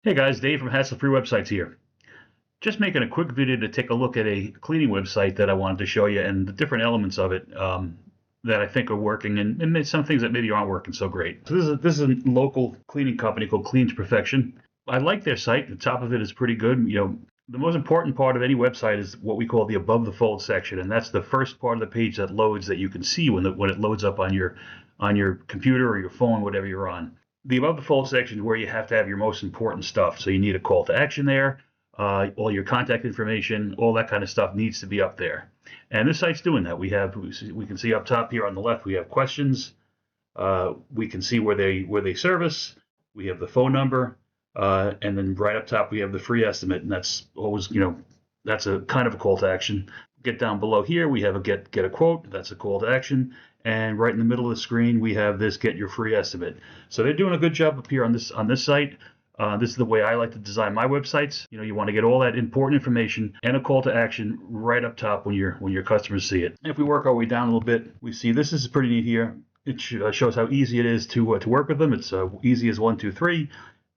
Hey guys, Dave from Hassle Free Websites here. Just making a quick video to take a look at a cleaning website that I wanted to show you and the different elements of it that I think are working and some things that maybe aren't working so great. So this is a local cleaning company called Clean to Perfection. I like their site. The top of it is pretty good. The most important part of any website is what we call the above the fold section, and that's the first part of the page that loads that you can see when it loads up on your computer or your phone, whatever you're on. The above the fold section is where you have to have your most important stuff. So you need a call to action there. All your contact information, all that kind of stuff needs to be up there. And this site's doing that. We can see up top here on the left, we have questions. We can see where they service. We have the phone number. And then right up top, we have the free estimate. And that's always, that's a kind of a call to action. Get down below here, we have a get a quote. That's a call to action. And right in the middle of the screen, we have this get your free estimate. So they're doing a good job up here on this site. This is the way I like to design my websites. You want to get all that important information and a call to action right up top when your customers see it. If we work our way down a little bit, we see this is pretty neat here. It shows how easy it is to work with them. It's easy as 1, 2, 3.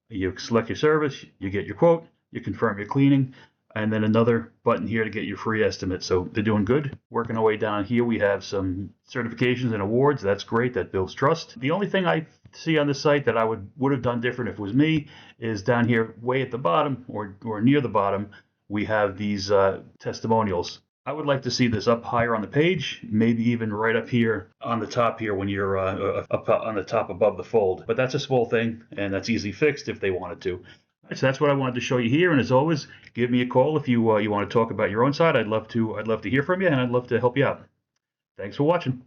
You select your service, you get your quote, you confirm your cleaning, and then another button here to get your free estimate. So they're doing good. Working our way down here, we have some certifications and awards. That's great. That builds trust. The only thing I see on this site that I would have done different if it was me is down here way at the bottom or near the bottom, we have these testimonials. I would like to see this up higher on the page, maybe even right up here on the top here when you're up on the top above the fold. But that's a small thing, and that's easily fixed if they wanted to. So that's what I wanted to show you here. And as always, give me a call if you want to talk about your own site. I'd love to hear from you, and I'd love to help you out. Thanks for watching.